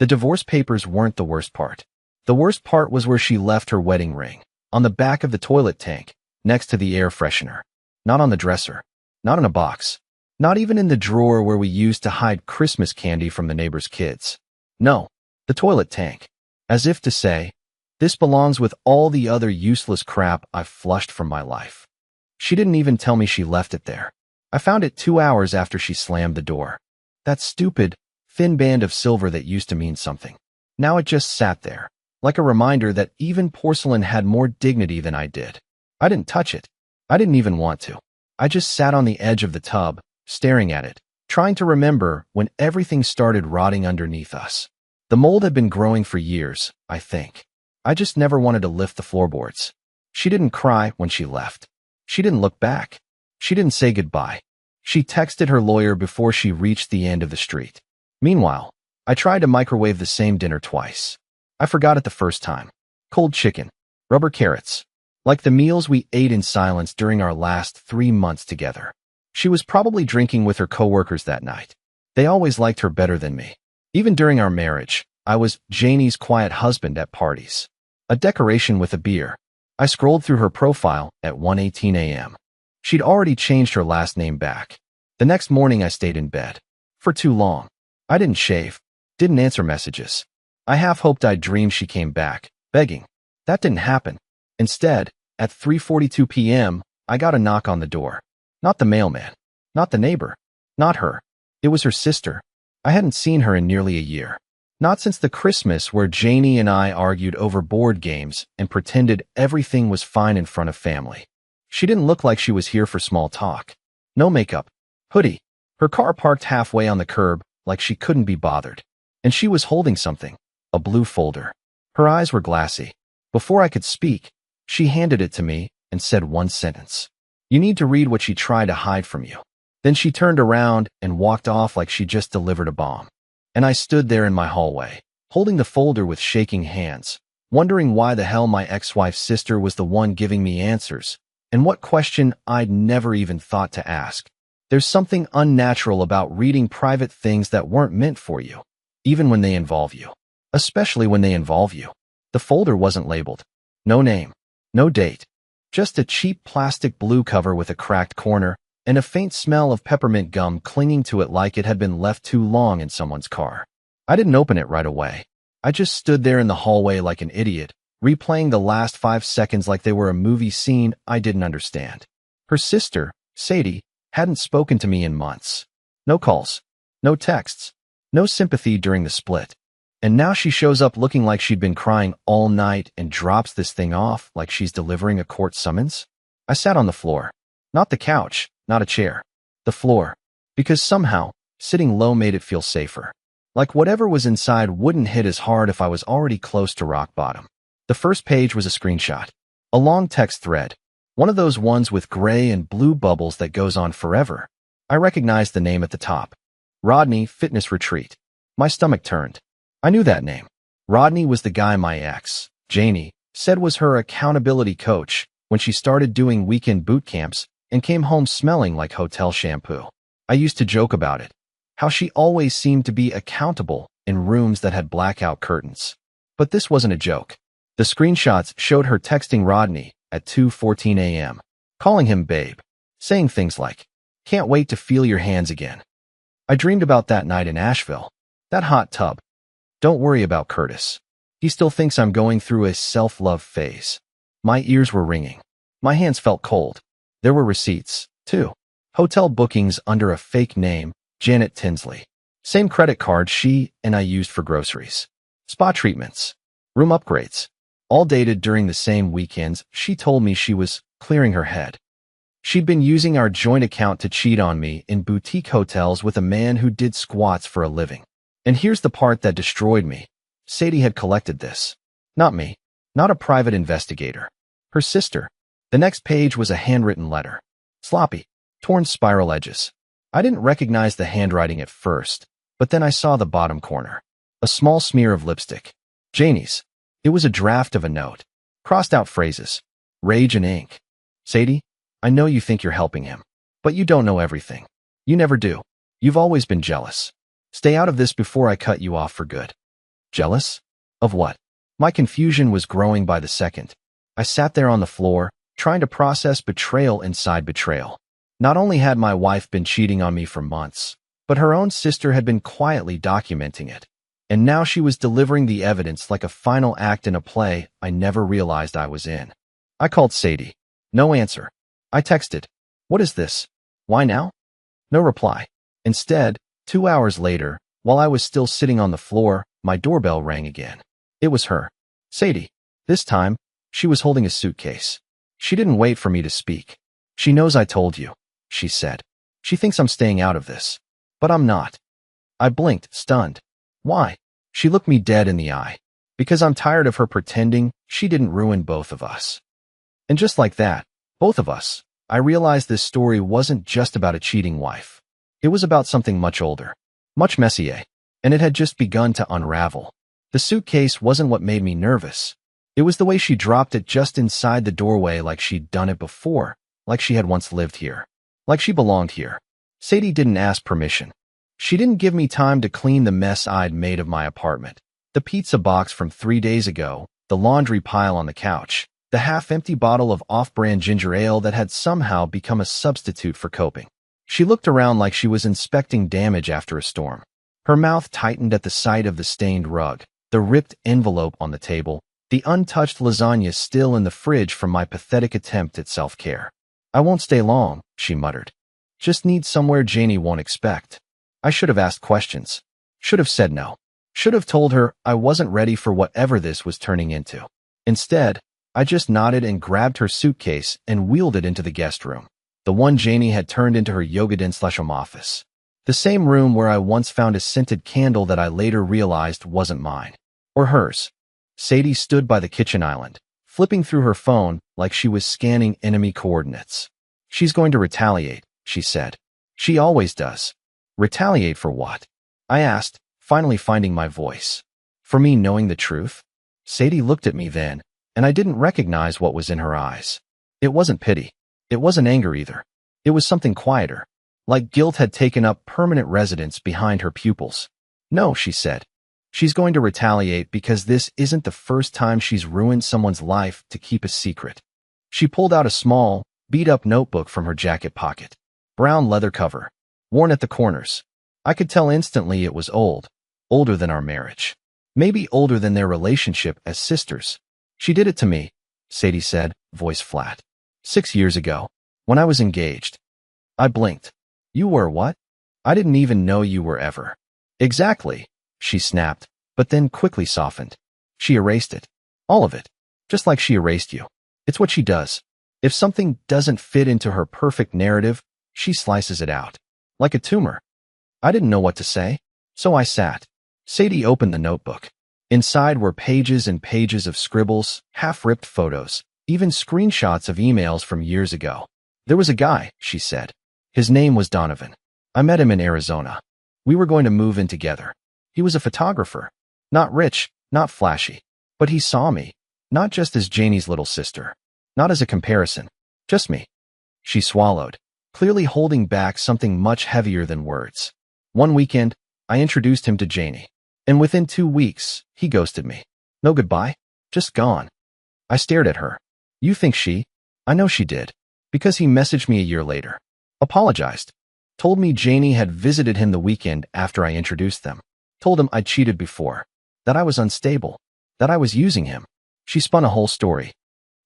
The divorce papers weren't the worst part. The worst part was where she left her wedding ring, on the back of the toilet tank, next to the air freshener. Not on the dresser. Not in a box. Not even in the drawer where we used to hide Christmas candy from the neighbor's kids. No, the toilet tank. As if to say, this belongs with all the other useless crap I've flushed from my life. She didn't even tell me she left it there. I found it 2 hours after she slammed the door. That stupid, thin band of silver that used to mean something. Now it just sat there, like a reminder that even porcelain had more dignity than I did. I didn't touch it. I didn't even want to. I just sat on the edge of the tub, staring at it, trying to remember when everything started rotting underneath us. The mold had been growing for years, I think. I just never wanted to lift the floorboards. She didn't cry when she left. She didn't look back. She didn't say goodbye. She texted her lawyer before she reached the end of the street. Meanwhile, I tried to microwave the same dinner twice. I forgot it the first time. Cold chicken, rubber carrots, like the meals we ate in silence during our last 3 months together. She was probably drinking with her coworkers that night. They always liked her better than me. Even during our marriage, I was Janie's quiet husband at parties. A decoration with a beer. I scrolled through her profile at 1:18 a.m. She'd already changed her last name back. The next morning I stayed in bed. For too long. I didn't shave. Didn't answer messages. I half hoped I'd dream she came back, begging. That didn't happen. Instead, at 3:42 p.m., I got a knock on the door. Not the mailman. Not the neighbor. Not her. It was her sister. I hadn't seen her in nearly a year. Not since the Christmas where Janie and I argued over board games and pretended everything was fine in front of family. She didn't look like she was here for small talk. No makeup. Hoodie. Her car parked halfway on the curb like she couldn't be bothered. And she was holding something. A blue folder. Her eyes were glassy. Before I could speak, she handed it to me and said one sentence. You need to read what she tried to hide from you. Then she turned around and walked off like she just delivered a bomb. And I stood there in my hallway, holding the folder with shaking hands, wondering why the hell my ex-wife's sister was the one giving me answers, and what question I'd never even thought to ask. There's something unnatural about reading private things that weren't meant for you, even when they involve you. Especially when they involve you. The folder wasn't labeled. No name. No date. Just a cheap plastic blue cover with a cracked corner and a faint smell of peppermint gum clinging to it like it had been left too long in someone's car. I didn't open it right away. I just stood there in the hallway like an idiot, replaying the last 5 seconds like they were a movie scene I didn't understand. Her sister, Sadie, hadn't spoken to me in months. No calls. No texts. No sympathy during the split. And now she shows up looking like she'd been crying all night and drops this thing off like she's delivering a court summons. I sat on the floor. Not the couch, not a chair. The floor. Because somehow, sitting low made it feel safer. Like whatever was inside wouldn't hit as hard if I was already close to rock bottom. The first page was a screenshot. A long text thread. One of those ones with gray and blue bubbles that goes on forever. I recognized the name at the top. Rodney Fitness Retreat. My stomach turned. I knew that name. Rodney was the guy my ex, Janie, said was her accountability coach when she started doing weekend boot camps and came home smelling like hotel shampoo. I used to joke about it. How she always seemed to be accountable in rooms that had blackout curtains. But this wasn't a joke. The screenshots showed her texting Rodney at 2:14 a.m., calling him babe, saying things like, "Can't wait to feel your hands again." I dreamed about that night in Asheville. That hot tub. Don't worry about Curtis. He still thinks I'm going through a self-love phase. My ears were ringing. My hands felt cold. There were receipts, too. Hotel bookings under a fake name, Janet Tinsley. Same credit card she and I used for groceries. Spa treatments. Room upgrades. All dated during the same weekends. She told me she was clearing her head. She'd been using our joint account to cheat on me in boutique hotels with a man who did squats for a living. And here's the part that destroyed me. Sadie had collected this. Not me. Not a private investigator. Her sister. The next page was a handwritten letter. Sloppy. Torn spiral edges. I didn't recognize the handwriting at first, but then I saw the bottom corner. A small smear of lipstick. Janie's. It was a draft of a note. Crossed out phrases. Rage and ink. Sadie, I know you think you're helping him, but you don't know everything. You never do. You've always been jealous. Stay out of this before I cut you off for good. Jealous? Of what? My confusion was growing by the second. I sat there on the floor, trying to process betrayal inside betrayal. Not only had my wife been cheating on me for months, but her own sister had been quietly documenting it. And now she was delivering the evidence like a final act in a play I never realized I was in. I called Sadie. No answer. I texted, "What is this? Why now?" No reply. Instead, 2 hours later, while I was still sitting on the floor, my doorbell rang again. It was her. Sadie. This time, she was holding a suitcase. She didn't wait for me to speak. "She knows I told you," she said. "She thinks I'm staying out of this. But I'm not." I blinked, stunned. "Why?" She looked me dead in the eye. "Because I'm tired of her pretending she didn't ruin both of us." And just like that, both of us, I realized this story wasn't just about a cheating wife. It was about something much older, much messier, and it had just begun to unravel. The suitcase wasn't what made me nervous. It was the way she dropped it just inside the doorway, like she'd done it before, like she had once lived here, like she belonged here. Sadie didn't ask permission. She didn't give me time to clean the mess I'd made of my apartment. The pizza box from 3 days ago, the laundry pile on the couch, the half-empty bottle of off-brand ginger ale that had somehow become a substitute for coping. She looked around like she was inspecting damage after a storm. Her mouth tightened at the sight of the stained rug, the ripped envelope on the table, the untouched lasagna still in the fridge from my pathetic attempt at self-care. "I won't stay long," she muttered. "Just need somewhere Janie won't expect." I should have asked questions. Should have said no. Should have told her I wasn't ready for whatever this was turning into. Instead, I just nodded and grabbed her suitcase and wheeled it into the guest room. The one Janie had turned into her yoga den/home office. The same room where I once found a scented candle that I later realized wasn't mine. Or hers. Sadie stood by the kitchen island, flipping through her phone like she was scanning enemy coordinates. "She's going to retaliate," she said. "She always does." "Retaliate for what?" I asked, finally finding my voice. "For me knowing the truth?" Sadie looked at me then, and I didn't recognize what was in her eyes. It wasn't pity. It wasn't anger either. It was something quieter, like guilt had taken up permanent residence behind her pupils. "No," she said. "She's going to retaliate because this isn't the first time she's ruined someone's life to keep a secret." She pulled out a small, beat-up notebook from her jacket pocket. Brown leather cover, worn at the corners. I could tell instantly it was old, older than our marriage. Maybe older than their relationship as sisters. "She did it to me," Sadie said, voice flat. 6 years ago, when I was engaged." I blinked. "You were what? I didn't even know you were ever." "Exactly," she snapped, but then quickly softened. "She erased it. All of it. Just like she erased you. It's what she does. If something doesn't fit into her perfect narrative, she slices it out. Like a tumor." I didn't know what to say, so I sat. Sadie opened the notebook. Inside were pages and pages of scribbles, half-ripped photos, even screenshots of emails from years ago. "There was a guy," she said. "His name was Donovan. I met him in Arizona. We were going to move in together. He was a photographer. Not rich, not flashy. But he saw me, not just as Janie's little sister. Not as a comparison. Just me." She swallowed, clearly holding back something much heavier than words. "One weekend, I introduced him to Janie. And within 2 weeks, he ghosted me. No goodbye, just gone." I stared at her. "You think she?" "I know she did. Because he messaged me a year later. Apologized. Told me Janie had visited him the weekend after I introduced them. Told him I'd cheated before. That I was unstable. That I was using him." She spun a whole story.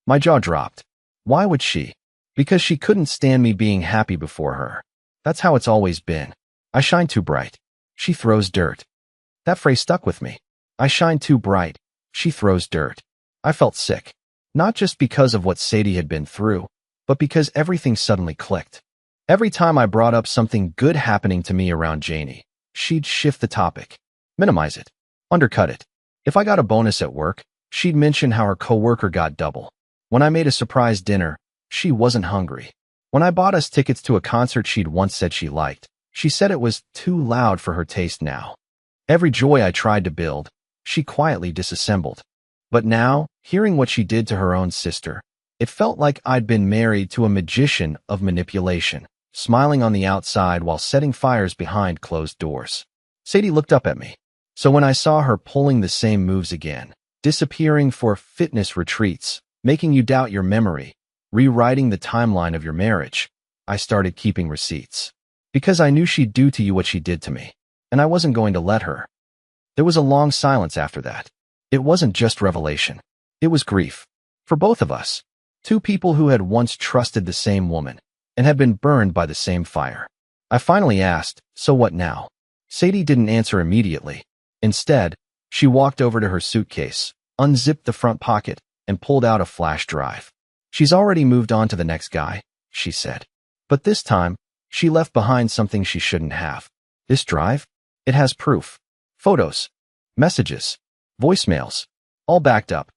My jaw dropped. Why would she? Because she couldn't stand me being happy before her. That's how it's always been. I shine too bright. She throws dirt. That phrase stuck with me. I shine too bright. She throws dirt. I felt sick. Not just because of what Sadie had been through, but because everything suddenly clicked. Every time I brought up something good happening to me around Janie, she'd shift the topic, minimize it, undercut it. If I got a bonus at work, she'd mention how her coworker got double. When I made a surprise dinner, she wasn't hungry. When I bought us tickets to a concert she'd once said she liked, she said it was too loud for her taste now. Every joy I tried to build, she quietly disassembled. But now, hearing what she did to her own sister, it felt like I'd been married to a magician of manipulation, smiling on the outside while setting fires behind closed doors. Sadie looked up at me. So when I saw her pulling the same moves again, disappearing for fitness retreats, making you doubt your memory, rewriting the timeline of your marriage, I started keeping receipts. Because I knew she'd do to you what she did to me, and I wasn't going to let her. There was a long silence after that. It wasn't just revelation. It was grief. For both of us. Two people who had once trusted the same woman, and had been burned by the same fire. I finally asked, so what now? Sadie didn't answer immediately. Instead, she walked over to her suitcase, unzipped the front pocket, and pulled out a flash drive. She's already moved on to the next guy, she said. But this time, she left behind something she shouldn't have. This drive? It has proof. Photos, messages, voicemails, all backed up.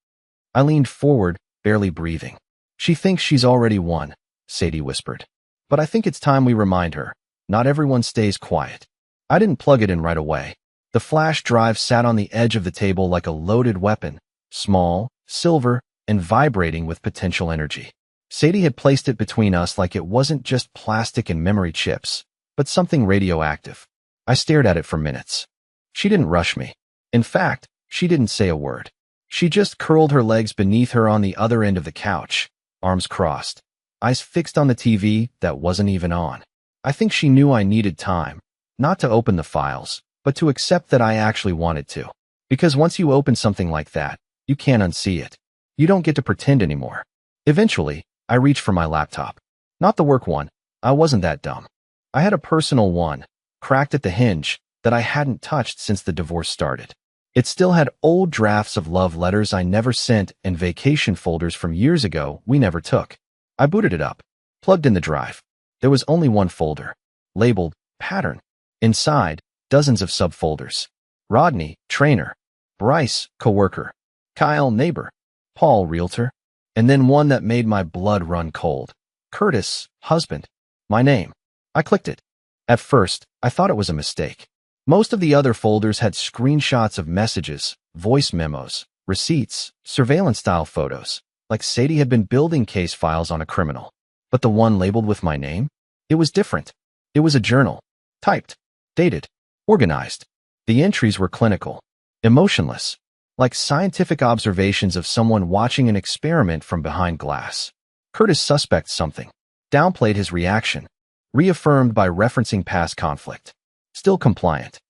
I leaned forward, barely breathing. She thinks she's already won, Sadie whispered. But I think it's time we remind her. Not everyone stays quiet. I didn't plug it in right away. The flash drive sat on the edge of the table like a loaded weapon, small, silver, and vibrating with potential energy. Sadie had placed it between us like it wasn't just plastic and memory chips, but something radioactive. I stared at it for minutes. She didn't rush me. In fact, she didn't say a word. She just curled her legs beneath her on the other end of the couch, arms crossed, eyes fixed on the TV that wasn't even on. I think she knew I needed time, not to open the files, but to accept that I actually wanted to. Because once you open something like that, you can't unsee it. You don't get to pretend anymore. Eventually, I reached for my laptop. Not the work one. I wasn't that dumb. I had a personal one, cracked at the hinge, that I hadn't touched since the divorce started. It still had old drafts of love letters I never sent and vacation folders from years ago we never took. I booted it up, plugged in the drive. There was only one folder, labeled Pattern. Inside, dozens of subfolders. Rodney, trainer. Bryce, coworker. Kyle, neighbor. Paul, realtor. And then one that made my blood run cold. Curtis, husband. My name. I clicked it. At first, I thought it was a mistake. Most of the other folders had screenshots of messages, voice memos, receipts, surveillance-style photos, like Sadie had been building case files on a criminal. But the one labeled with my name? It was different. It was a journal. Typed. Dated. Organized. The entries were clinical. Emotionless. Like scientific observations of someone watching an experiment from behind glass. Curtis suspects something. Downplayed his reaction. Reaffirmed by referencing past conflict. Still compliant.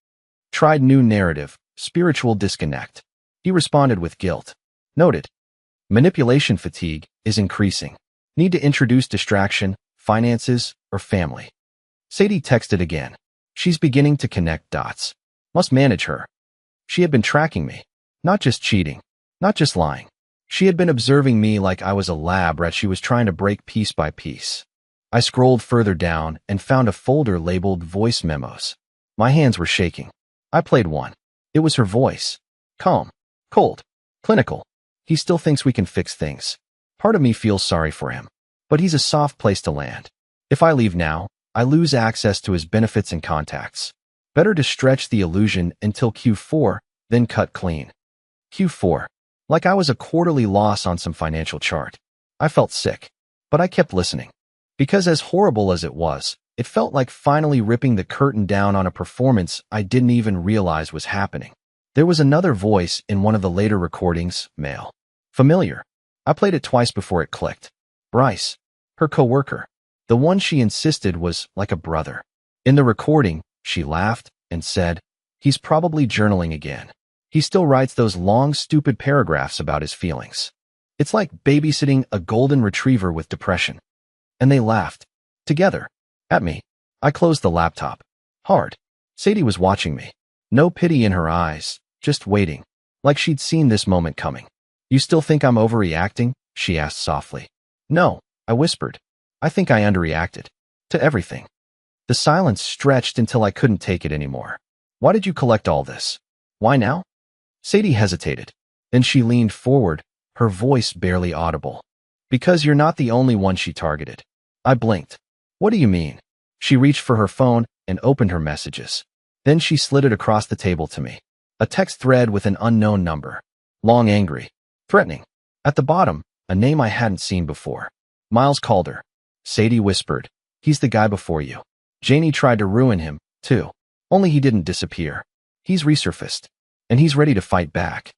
Tried new narrative, spiritual disconnect. He responded with guilt. Noted. Manipulation fatigue is increasing. Need to introduce distraction, finances, or family. Sadie texted again. She's beginning to connect dots. Must manage her. She had been tracking me. Not just cheating. Not just lying. She had been observing me like I was a lab rat she was trying to break piece by piece. I scrolled further down and found a folder labeled Voice Memos. My hands were shaking. I played one. It was her voice. Calm. Cold. Clinical. He still thinks we can fix things. Part of me feels sorry for him. But he's a soft place to land. If I leave now, I lose access to his benefits and contacts. Better to stretch the illusion until Q4, then cut clean. Q4. Like I was a quarterly loss on some financial chart. I felt sick. But I kept listening. Because as horrible as it was, it felt like finally ripping the curtain down on a performance I didn't even realize was happening. There was another voice in one of the later recordings, male. Familiar. I played it twice before it clicked. Bryce. Her coworker. The one she insisted was like a brother. In the recording, she laughed and said, "He's probably journaling again. He still writes those long, stupid paragraphs about his feelings. It's like babysitting a golden retriever with depression." And they laughed. Together. At me. I closed the laptop. Hard. Sadie was watching me. No pity in her eyes, just waiting. Like she'd seen this moment coming. "You still think I'm overreacting?" she asked softly. "No," I whispered. "I think I underreacted. To everything." The silence stretched until I couldn't take it anymore. "Why did you collect all this? Why now?" Sadie hesitated. Then she leaned forward, her voice barely audible. "Because you're not the only one she targeted." I blinked. "What do you mean?" She reached for her phone and opened her messages. Then she slid it across the table to me. A text thread with an unknown number. Long, angry. Threatening. At the bottom, a name I hadn't seen before. Miles Calder. Sadie whispered. "He's the guy before you. Janie tried to ruin him, too. Only he didn't disappear. He's resurfaced. and he's ready to fight back.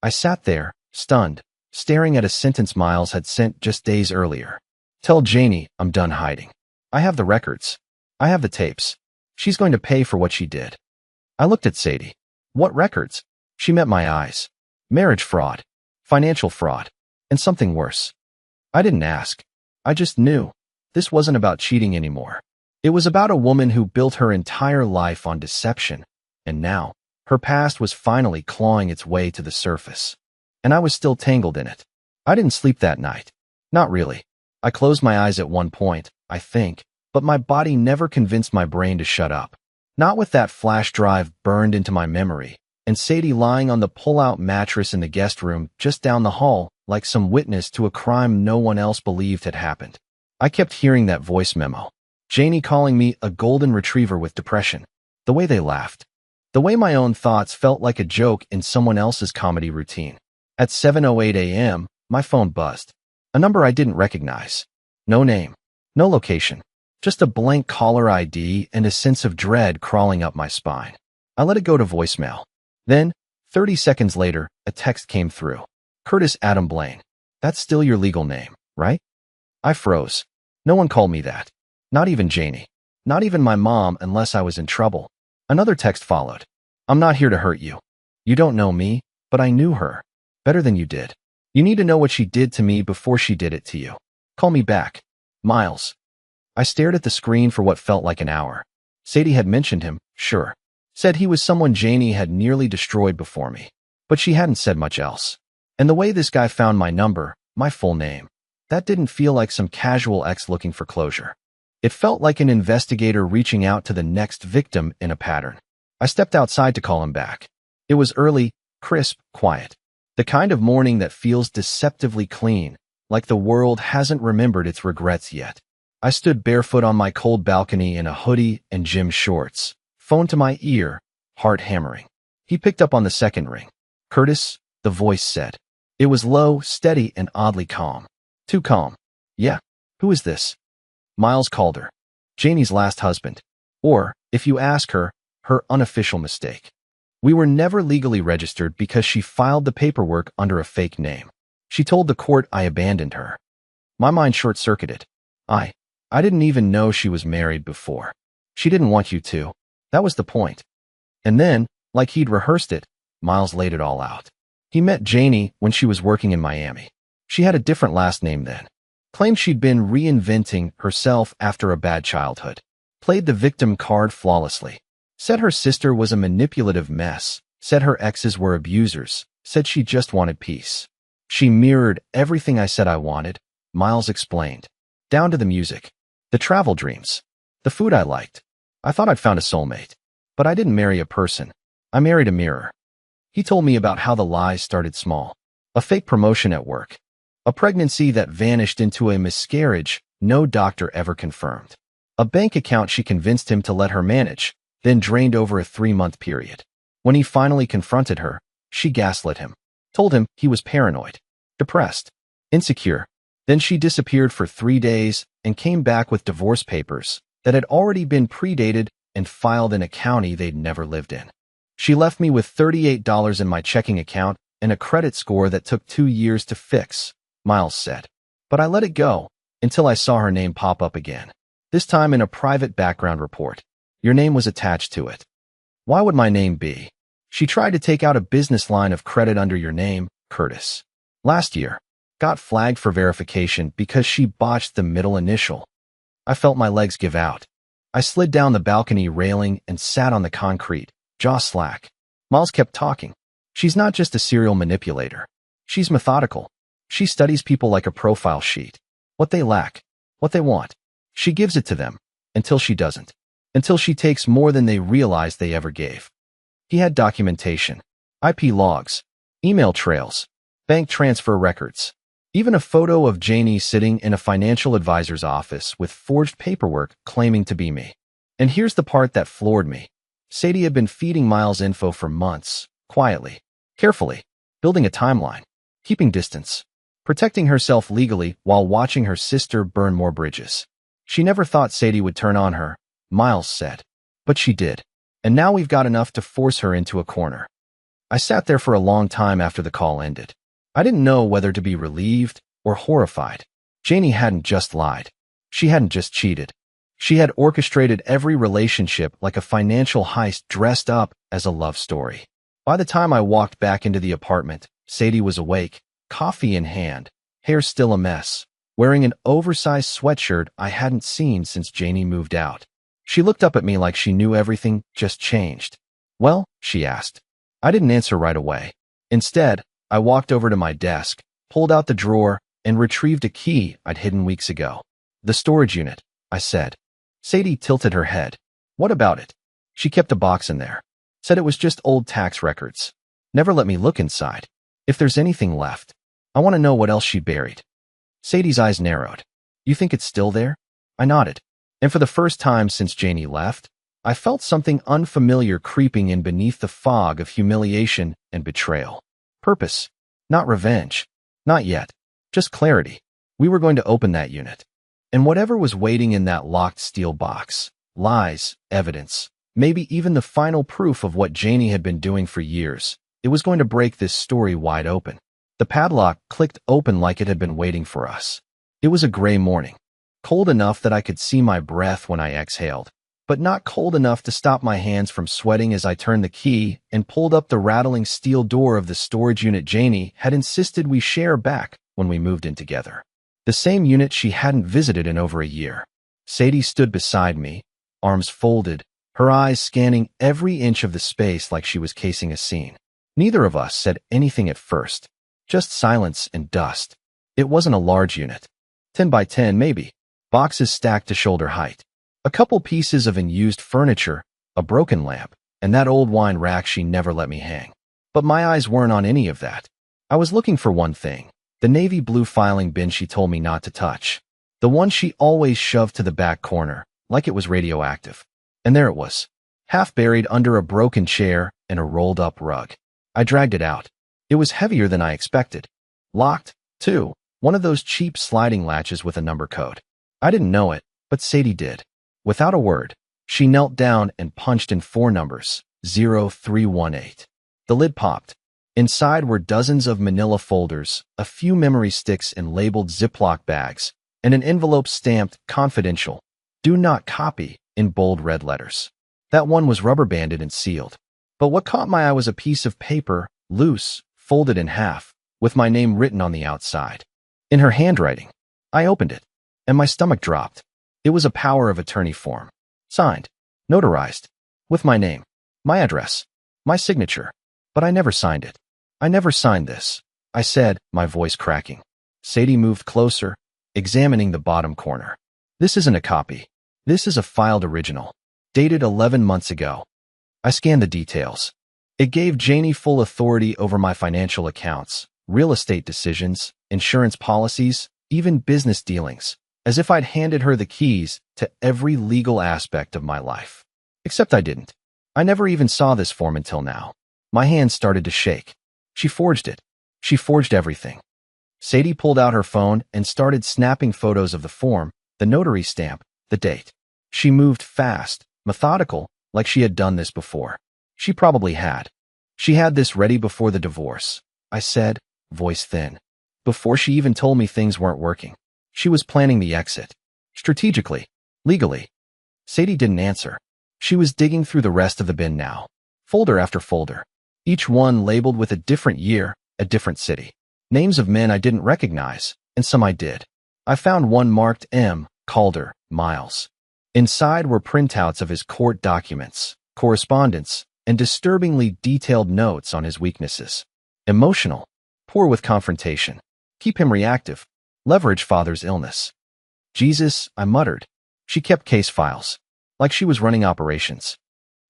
I sat there, stunned, staring at a sentence Miles had sent just days earlier. Tell Janie I'm done hiding. I have the records. I have the tapes. She's going to pay for what she did. I looked at Sadie. What records? She met my eyes. Marriage fraud, financial fraud, and something worse. I didn't ask. I just knew. This wasn't about cheating anymore. It was about a woman who built her entire life on deception, and now, her past was finally clawing its way to the surface. And I was still tangled in it. I didn't sleep that night. Not really. I closed my eyes at one point, I think, but my body never convinced my brain to shut up. Not with that flash drive burned into my memory, and Sadie lying on the pull-out mattress in the guest room just down the hall like some witness to a crime no one else believed had happened. I kept hearing that voice memo. Janie calling me a golden retriever with depression. The way they laughed. The way my own thoughts felt like a joke in someone else's comedy routine. At 7:08 a.m., my phone buzzed. A number I didn't recognize. No name. No location. Just a blank caller ID and a sense of dread crawling up my spine. I let it go to voicemail. Then, 30 seconds later, a text came through. Curtis Adam Blaine. That's still your legal name, right? I froze. No one called me that. Not even Janie. Not even my mom unless I was in trouble. Another text followed. I'm not here to hurt you. You don't know me, but I knew her. Better than you did. You need to know what she did to me before she did it to you. Call me back. Miles. I stared at the screen for what felt like an hour. Sadie had mentioned him, sure. Said he was someone Janie had nearly destroyed before me. But she hadn't said much else. And the way this guy found my number, my full name, that didn't feel like some casual ex looking for closure. It felt like an investigator reaching out to the next victim in a pattern. I stepped outside to call him back. It was early, crisp, quiet. The kind of morning that feels deceptively clean, like the world hasn't remembered its regrets yet. I stood barefoot on my cold balcony in a hoodie and gym shorts, phone to my ear, heart hammering. He picked up on the second ring. Curtis, the voice said. It was low, steady, and oddly calm. Too calm. Yeah. Who is this? Miles Calder. Janie's last husband. Or, if you ask her, her unofficial mistake. We were never legally registered because she filed the paperwork under a fake name. She told the court I abandoned her. My mind short-circuited. I didn't even know she was married before. She didn't want you to. That was the point. And then, like he'd rehearsed it, Miles laid it all out. He met Janie when she was working in Miami. She had a different last name then. Claimed she'd been reinventing herself after a bad childhood. Played the victim card flawlessly. Said her sister was a manipulative mess. Said her exes were abusers. Said she just wanted peace. She mirrored everything I said I wanted, Miles explained. Down to the music. The travel dreams. The food I liked. I thought I'd found a soulmate. But I didn't marry a person. I married a mirror. He told me about how the lies started small. A fake promotion at work. A pregnancy that vanished into a miscarriage no doctor ever confirmed. A bank account she convinced him to let her manage, then drained over a 3-month period. When he finally confronted her, she gaslit him. Told him he was paranoid, depressed, insecure. Then she disappeared for 3 days and came back with divorce papers that had already been predated and filed in a county they'd never lived in. She left me with $38 in my checking account and a credit score that took 2 years to fix, Miles said. But I let it go until I saw her name pop up again. This time in a private background report. Your name was attached to it. Why would my name be? She tried to take out a business line of credit under your name, Curtis. Last year, got flagged for verification because she botched the middle initial. I felt my legs give out. I slid down the balcony railing and sat on the concrete, jaw slack. Miles kept talking. She's not just a serial manipulator. She's methodical. She studies people like a profile sheet. What they lack, what they want. She gives it to them, until she doesn't. Until she takes more than they realize they ever gave. He had documentation, IP logs, email trails, bank transfer records, even a photo of Janie sitting in a financial advisor's office with forged paperwork claiming to be me. And here's the part that floored me. Sadie had been feeding Miles info for months, quietly, carefully, building a timeline, keeping distance, protecting herself legally while watching her sister burn more bridges. She never thought Sadie would turn on her, Miles said. But she did. And now we've got enough to force her into a corner. I sat there for a long time after the call ended. I didn't know whether to be relieved or horrified. Janie hadn't just lied. She hadn't just cheated. She had orchestrated every relationship like a financial heist dressed up as a love story. By the time I walked back into the apartment, Sadie was awake, coffee in hand, hair still a mess, wearing an oversized sweatshirt I hadn't seen since Janie moved out. She looked up at me like she knew everything just changed. "Well?" she asked. I didn't answer right away. Instead, I walked over to my desk, pulled out the drawer, and retrieved a key I'd hidden weeks ago. "The storage unit," I said. Sadie tilted her head. "What about it?" "She kept a box in there. Said it was just old tax records. Never let me look inside. If there's anything left, I want to know what else she buried." Sadie's eyes narrowed. "You think it's still there?" I nodded. And for the first time since Janie left, I felt something unfamiliar creeping in beneath the fog of humiliation and betrayal. Purpose. Not revenge. Not yet. Just clarity. We were going to open that unit. And whatever was waiting in that locked steel box, lies, evidence, maybe even the final proof of what Janie had been doing for years, it was going to break this story wide open. The padlock clicked open like it had been waiting for us. It was a gray morning, cold enough that I could see my breath when I exhaled, but not cold enough to stop my hands from sweating as I turned the key and pulled up the rattling steel door of the storage unit Janie had insisted we share back when we moved in together. The same unit she hadn't visited in over a year. Sadie stood beside me, arms folded, her eyes scanning every inch of the space like she was casing a scene. Neither of us said anything at first, just silence and dust. It wasn't a large unit. 10 by 10 maybe, boxes stacked to shoulder height. A couple pieces of unused furniture, a broken lamp, and that old wine rack she never let me hang. But my eyes weren't on any of that. I was looking for one thing, the navy blue filing bin she told me not to touch. The one she always shoved to the back corner, like it was radioactive. And there it was, half buried under a broken chair and a rolled-up rug. I dragged it out. It was heavier than I expected. Locked, too, one of those cheap sliding latches with a number code. I didn't know it, but Sadie did. Without a word, she knelt down and punched in 4 numbers, 0318. The lid popped. Inside were dozens of manila folders, a few memory sticks in labeled Ziploc bags, and an envelope stamped confidential, do not copy, in bold red letters. That one was rubber banded and sealed. But what caught my eye was a piece of paper, loose, folded in half, with my name written on the outside. In her handwriting. I opened it, and my stomach dropped. It was a power of attorney form. Signed, notarized, with my name, my address, my signature. But I never signed it. "I never signed this," I said, my voice cracking. Sadie moved closer, examining the bottom corner. "This isn't a copy. This is a filed original, dated 11 months ago." I scanned the details. It gave Janie full authority over my financial accounts, real estate decisions, insurance policies, even business dealings, as if I'd handed her the keys to every legal aspect of my life. Except I didn't. I never even saw this form until now. My hands started to shake. She forged it. She forged everything. Sadie pulled out her phone and started snapping photos of the form, the notary stamp, the date. She moved fast, methodical, like she had done this before. She probably had. She had this ready before the divorce, I said, voice thin. Before she even told me things weren't working. She was planning the exit. Strategically. Legally. Sadie didn't answer. She was digging through the rest of the bin now. Folder after folder. Each one labeled with a different year, a different city. Names of men I didn't recognize, and some I did. I found one marked M. Calder, Miles. Inside were printouts of his court documents, correspondence, and disturbingly detailed notes on his weaknesses. Emotional. Poor with confrontation. Keep him reactive. Leverage father's illness. Jesus, I muttered. She kept case files. Like she was running operations.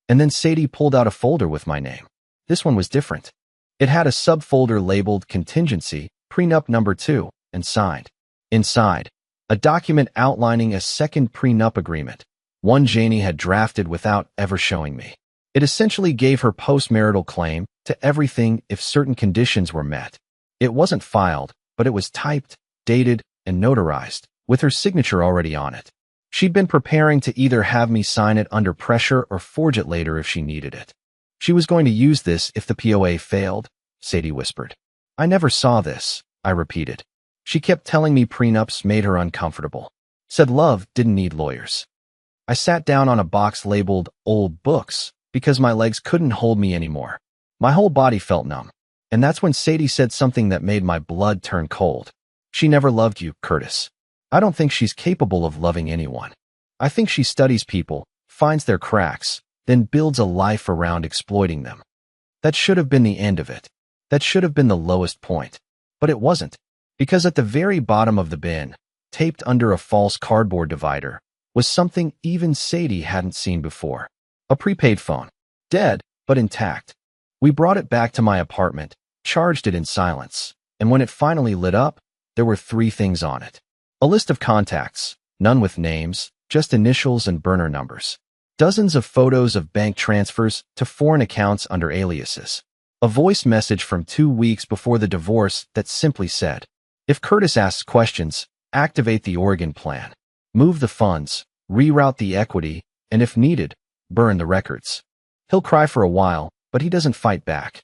And then Sadie pulled out a folder with my name. This one was different. It had a subfolder labeled Contingency, Prenup Number 2, and signed. Inside, a document outlining a second prenup agreement, one Janie had drafted without ever showing me. It essentially gave her postmarital claim to everything if certain conditions were met. It wasn't filed, but it was typed, dated, and notarized, with her signature already on it. She'd been preparing to either have me sign it under pressure or forge it later if she needed it. She was going to use this if the POA failed, Sadie whispered. I never saw this, I repeated. She kept telling me prenups made her uncomfortable. Said love didn't need lawyers. I sat down on a box labeled old books because my legs couldn't hold me anymore. My whole body felt numb. And that's when Sadie said something that made my blood turn cold. She never loved you, Curtis. I don't think she's capable of loving anyone. I think she studies people, finds their cracks, then builds a life around exploiting them. That should have been the end of it. That should have been the lowest point. But it wasn't. Because at the very bottom of the bin, taped under a false cardboard divider, was something even Sadie hadn't seen before. A prepaid phone. Dead, but intact. We brought it back to my apartment, charged it in silence, and when it finally lit up, there were 3 things on it. A list of contacts, none with names, just initials and burner numbers. Dozens of photos of bank transfers to foreign accounts under aliases. A voice message from 2 weeks before the divorce that simply said, if Curtis asks questions, activate the Oregon plan. Move the funds, reroute the equity, and if needed, burn the records. He'll cry for a while, but he doesn't fight back.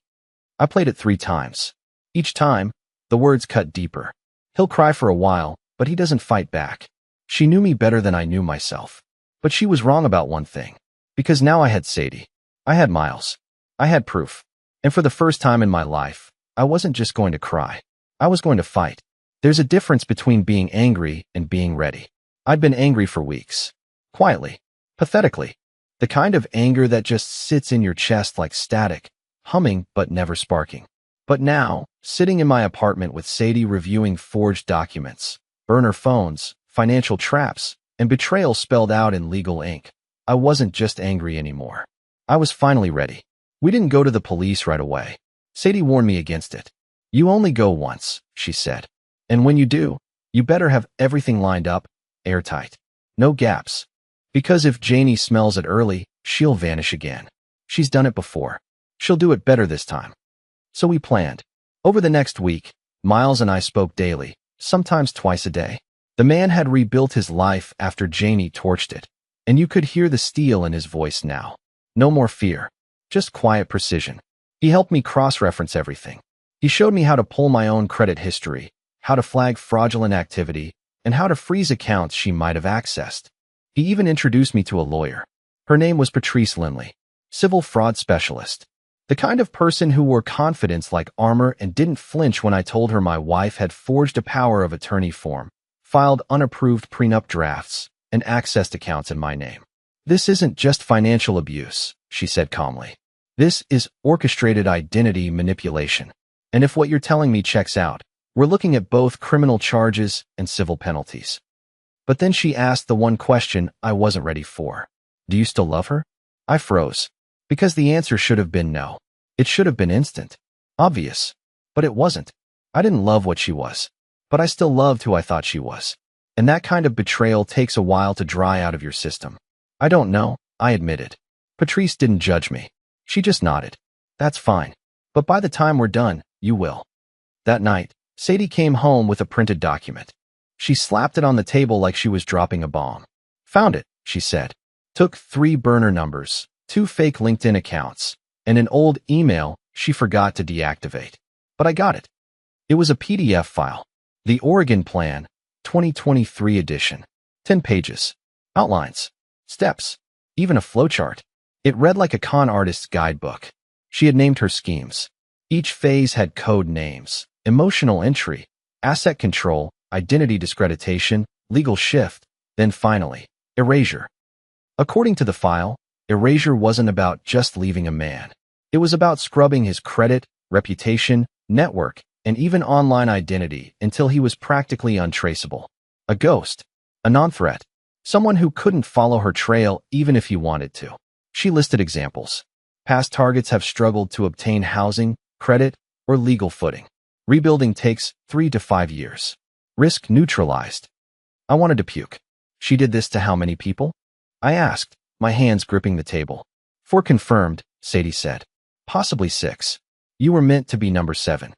I played it 3 times. Each time, the words cut deeper. He'll cry for a while, but he doesn't fight back. She knew me better than I knew myself. But she was wrong about one thing. Because now I had Sadie. I had Miles. I had proof. And for the first time in my life, I wasn't just going to cry. I was going to fight. There's a difference between being angry and being ready. I'd been angry for weeks. Quietly. Pathetically. The kind of anger that just sits in your chest like static, humming but never sparking. But now, sitting in my apartment with Sadie reviewing forged documents, burner phones, financial traps, and betrayal spelled out in legal ink, I wasn't just angry anymore. I was finally ready. We didn't go to the police right away. Sadie warned me against it. You only go once, she said. And when you do, you better have everything lined up, airtight. No gaps. Because if Janie smells it early, she'll vanish again. She's done it before. She'll do it better this time. So we planned. Over the next week, Miles and I spoke daily, sometimes twice a day. The man had rebuilt his life after Janie torched it, and you could hear the steel in his voice now. No more fear, just quiet precision. He helped me cross-reference everything. He showed me how to pull my own credit history, how to flag fraudulent activity, and how to freeze accounts she might have accessed. He even introduced me to a lawyer. Her name was Patrice Linley, civil fraud specialist. The kind of person who wore confidence like armor and didn't flinch when I told her my wife had forged a power of attorney form, filed unapproved prenup drafts, and accessed accounts in my name. This isn't just financial abuse, she said calmly. This is orchestrated identity manipulation. And if what you're telling me checks out, we're looking at both criminal charges and civil penalties. But then she asked the one question I wasn't ready for. Do you still love her? I froze. Because the answer should have been no. It should have been instant. Obvious. But it wasn't. I didn't love what she was. But I still loved who I thought she was. And that kind of betrayal takes a while to dry out of your system. I don't know, I admitted. Patrice didn't judge me. She just nodded. That's fine. But by the time we're done, you will. That night, Sadie came home with a printed document. She slapped it on the table like she was dropping a bomb. Found it, she said. Took 3 burner numbers, 2 fake LinkedIn accounts, and an old email she forgot to deactivate. But I got it. It was a PDF file. The Oregon Plan, 2023 edition. 10 pages. Outlines. Steps. Even a flowchart. It read like a con artist's guidebook. She had named her schemes. Each phase had code names. Emotional entry, asset control, identity discreditation, legal shift, then finally, erasure. According to the file, erasure wasn't about just leaving a man. It was about scrubbing his credit, reputation, network, and even online identity until he was practically untraceable. A ghost. A non-threat. Someone who couldn't follow her trail even if he wanted to. She listed examples. Past targets have struggled to obtain housing, credit, or legal footing. Rebuilding takes 3 to 5 years. Risk neutralized. I wanted to puke. She did this to how many people? I asked, my hands gripping the table. 4 confirmed, Sadie said. Possibly 6. You were meant to be number 7.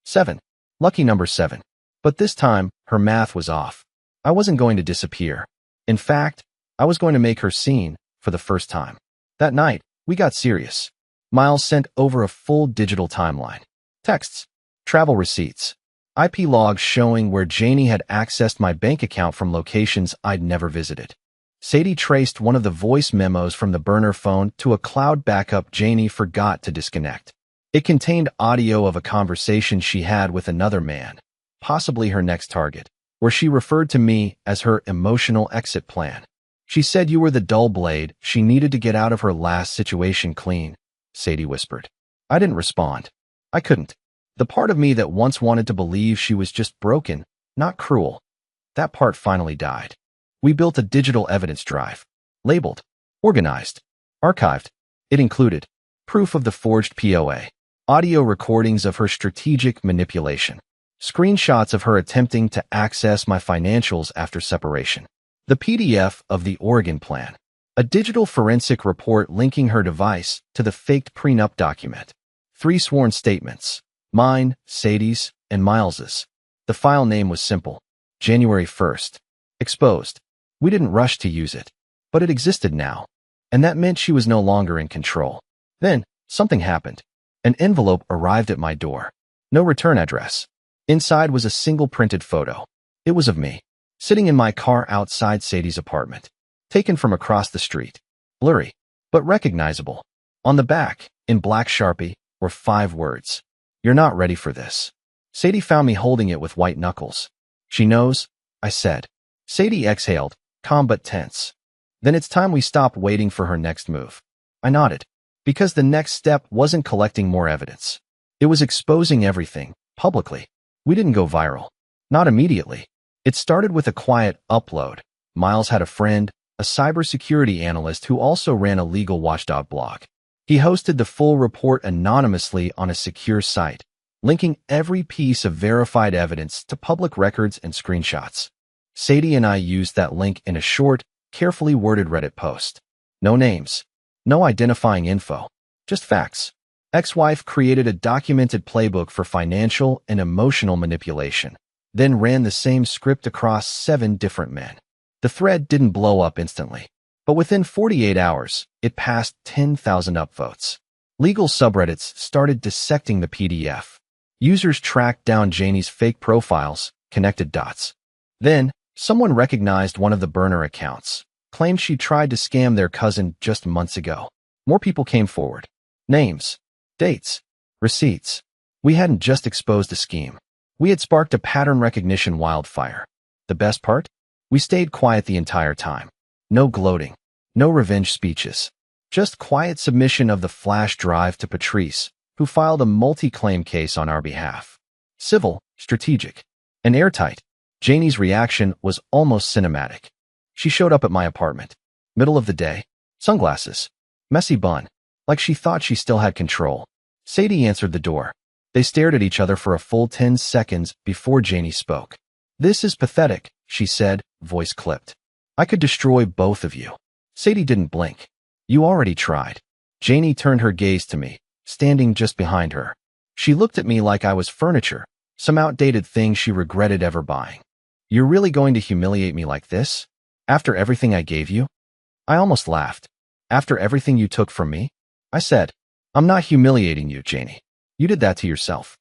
7. Lucky number 7. But this time, her math was off. I wasn't going to disappear. In fact, I was going to make her seen for the first time. That night, we got serious. Miles sent over a full digital timeline. Texts, travel receipts, IP logs showing where Janie had accessed my bank account from locations I'd never visited. Sadie traced one of the voice memos from the burner phone to a cloud backup Janie forgot to disconnect. It contained audio of a conversation she had with another man, possibly her next target, where she referred to me as her emotional exit plan. She said you were the dull blade she needed to get out of her last situation clean, Sadie whispered. I didn't respond. I couldn't. The part of me that once wanted to believe she was just broken, not cruel, that part finally died. We built a digital evidence drive. Labeled, organized, archived. It included proof of the forged POA, audio recordings of her strategic manipulation, screenshots of her attempting to access my financials after separation, the PDF of the Oregon plan, a digital forensic report linking her device to the faked prenup document, 3 sworn statements, mine, Sadie's, and Miles's. The file name was simple, January 1st. Exposed. We didn't rush to use it, but it existed now, and that meant she was no longer in control. Then, something happened. An envelope arrived at my door. No return address. Inside was a single printed photo. It was of me, sitting in my car outside Sadie's apartment, taken from across the street. Blurry, but recognizable. On the back, in black Sharpie, were 5 words. You're not ready for this. Sadie found me holding it with white knuckles. She knows, I said. Sadie exhaled, calm but tense. Then it's time we stop waiting for her next move. I nodded, because the next step wasn't collecting more evidence. It was exposing everything, publicly. We didn't go viral. Not immediately. It started with a quiet upload. Miles had a friend, a cybersecurity analyst who also ran a legal watchdog blog. He hosted the full report anonymously on a secure site, linking every piece of verified evidence to public records and screenshots. Sadie and I used that link in a short, carefully worded Reddit post. No names, no identifying info, just facts. Ex-wife created a documented playbook for financial and emotional manipulation, then ran the same script across 7 different men. The thread didn't blow up instantly, but within 48 hours, it passed 10,000 upvotes. Legal subreddits started dissecting the PDF. Users tracked down Janie's fake profiles, connected dots. Then, someone recognized one of the burner accounts, claimed she tried to scam their cousin just months ago. More people came forward. Names, dates, receipts. We hadn't just exposed a scheme. We had sparked a pattern recognition wildfire. The best part? We stayed quiet the entire time. No gloating, no revenge speeches. Just quiet submission of the flash drive to Patrice, who filed a multi-claim case on our behalf. Civil, strategic, and airtight. Janie's reaction was almost cinematic. She showed up at my apartment. Middle of the day. Sunglasses. Messy bun. Like she thought she still had control. Sadie answered the door. They stared at each other for a full 10 seconds before Janie spoke. This is pathetic, she said, voice clipped. I could destroy both of you. Sadie didn't blink. You already tried. Janie turned her gaze to me, standing just behind her. She looked at me like I was furniture, some outdated thing she regretted ever buying. You're really going to humiliate me like this? After everything I gave you? I almost laughed. After everything you took from me? I said, I'm not humiliating you, Janie. You did that to yourself.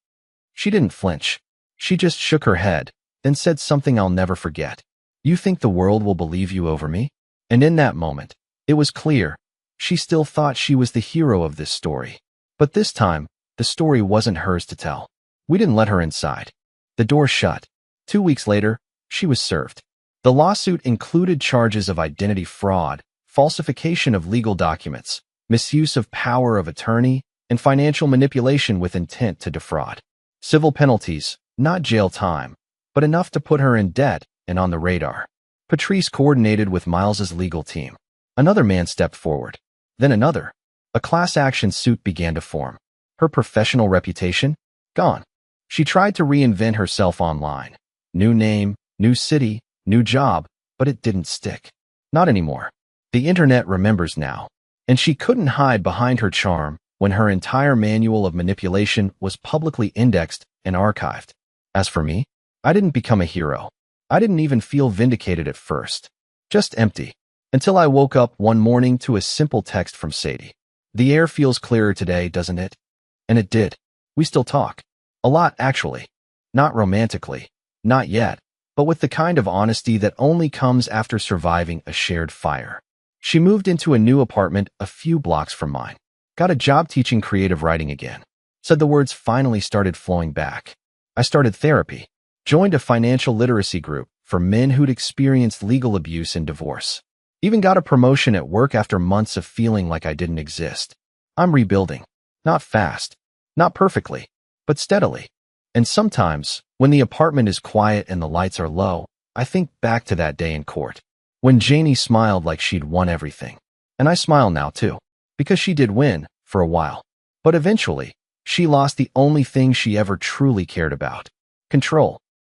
She didn't flinch. She just shook her head, then said something I'll never forget. You think the world will believe you over me? And in that moment, it was clear. She still thought she was the hero of this story. But this time, the story wasn't hers to tell. We didn't let her inside. The door shut. 2 weeks later, she was served. The lawsuit included charges of identity fraud, falsification of legal documents, misuse of power of attorney, and financial manipulation with intent to defraud. Civil penalties, not jail time, but enough to put her in debt and on the radar. Patrice coordinated with Miles's legal team. Another man stepped forward. Then another. A class action suit began to form. Her professional reputation? Gone. She tried to reinvent herself online. New name, new city, new job, but it didn't stick. Not anymore. The internet remembers now. And she couldn't hide behind her charm when her entire manual of manipulation was publicly indexed and archived. As for me, I didn't become a hero. I didn't even feel vindicated at first. Just empty. Until I woke up one morning to a simple text from Sadie. The air feels clearer today, doesn't it? And it did. We still talk. A lot, actually. Not romantically. Not yet. But with the kind of honesty that only comes after surviving a shared fire. She moved into a new apartment a few blocks from mine. Got a job teaching creative writing again. Said the words finally started flowing back. I started therapy. Joined a financial literacy group for men who'd experienced legal abuse and divorce. Even got a promotion at work after months of feeling like I didn't exist. I'm rebuilding. Not fast. Not perfectly. But steadily. And sometimes, when the apartment is quiet and the lights are low, I think back to that day in court. When Janie smiled like she'd won everything. And I smile now too. Because she did win, for a while. But eventually, she lost the only thing she ever truly cared about. Control.